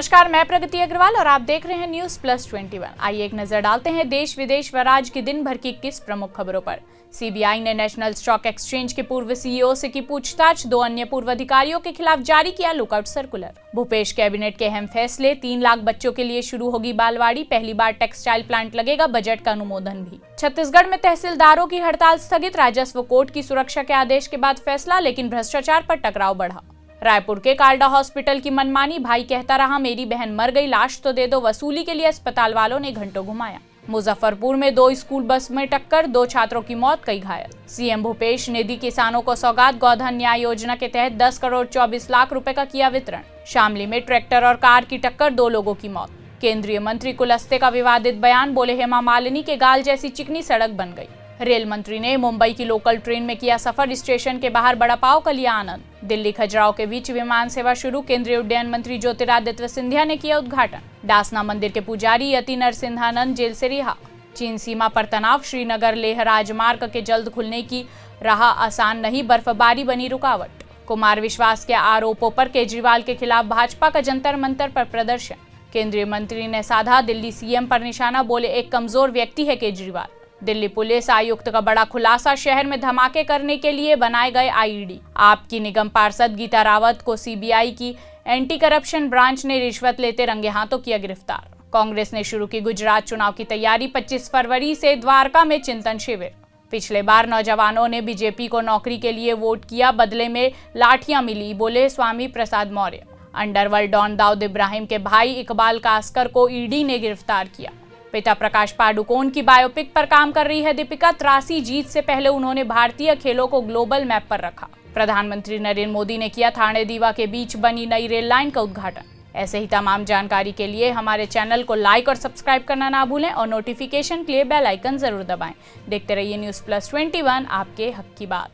नमस्कार, मैं प्रगति अग्रवाल और आप देख रहे हैं न्यूज प्लस 21। आइए एक नजर डालते हैं देश विदेश व राज्य की दिन भर की 21 प्रमुख खबरों पर। सीबीआई ने नेशनल स्टॉक एक्सचेंज के पूर्व सीईओ से की पूछताछ। 2 अन्य पूर्व अधिकारियों के खिलाफ जारी किया लुकआउट सर्कुलर। भूपेश कैबिनेट के अहम फैसले। 3 लाख बच्चों के लिए शुरू होगी बालवाड़ी। पहली बार टेक्सटाइल प्लांट लगेगा, बजट का अनुमोदन भी। छत्तीसगढ़ में तहसीलदारों की हड़ताल स्थगित। राजस्व कोर्ट की सुरक्षा के आदेश के बाद फैसला, लेकिन भ्रष्टाचार पर टकराव बढ़ा। रायपुर के कालडा हॉस्पिटल की मनमानी। भाई कहता रहा मेरी बहन मर गई, लाश तो दे दो। वसूली के लिए अस्पताल वालों ने घंटों घुमाया। मुजफ्फरपुर में 2 स्कूल बस में टक्कर, 2 छात्रों की मौत, कई घायल। सीएम भूपेश ने दी किसानों को सौगात। गोधन न्याय योजना के तहत 10 करोड़ 24 लाख रुपए का किया वितरण। शामली में ट्रैक्टर और कार की टक्कर, 2 लोगों की मौत। केंद्रीय मंत्री कुलस्ते का विवादित बयान। बोले हेमा मालिनी के गाल जैसी चिकनी सड़क बन गई। रेल मंत्री ने मुंबई की लोकल ट्रेन में किया सफर। स्टेशन के बाहर बड़ा पाव का लिया आनंद। दिल्ली खजुराहो के बीच विमान सेवा शुरू। केंद्रीय उड्डयन मंत्री ज्योतिरादित्य सिंधिया ने किया उद्घाटन। डासना मंदिर के पुजारी यति नरसिंहानंद जेल से रिहा। चीन सीमा पर तनाव। श्रीनगर लेह राजमार्ग के जल्द खुलने की राह आसान नहीं, बर्फबारी बनी रुकावट। कुमार विश्वास के आरोपों पर केजरीवाल के खिलाफ भाजपा का जंतर मंतर पर प्रदर्शन। केंद्रीय मंत्री ने साधा दिल्ली सीएम पर निशाना। बोले एक कमजोर व्यक्ति है केजरीवाल। दिल्ली पुलिस आयुक्त का बड़ा खुलासा। शहर में धमाके करने के लिए बनाए गए आईईडी। आपकी निगम पार्षद गीता रावत को सीबीआई की एंटी करप्शन ब्रांच ने रिश्वत लेते रंगे हाथों किया गिरफ्तार। कांग्रेस ने शुरू की गुजरात चुनाव की तैयारी। 25 फरवरी से द्वारका में चिंतन शिविर। पिछले बार नौजवानों ने बीजेपी को नौकरी के लिए वोट किया, बदले में लाठियां मिली, बोले स्वामी प्रसाद मौर्य। अंडरवर्ल्ड डॉन दाऊद इब्राहिम के भाई इकबाल कास्कर को ईडी ने गिरफ्तार किया। पिता प्रकाश पाडुकोन की बायोपिक पर काम कर रही है दीपिका। 83 जीत से पहले उन्होंने भारतीय खेलों को ग्लोबल मैप पर रखा। प्रधानमंत्री नरेंद्र मोदी ने किया थाने दीवा के बीच बनी नई रेल लाइन का उद्घाटन। ऐसे ही तमाम जानकारी के लिए हमारे चैनल को लाइक और सब्सक्राइब करना ना भूलें और नोटिफिकेशन के लिए बेल आइकन जरूर दबाएं। देखते रहिए न्यूज प्लस 21, आपके हक की बात।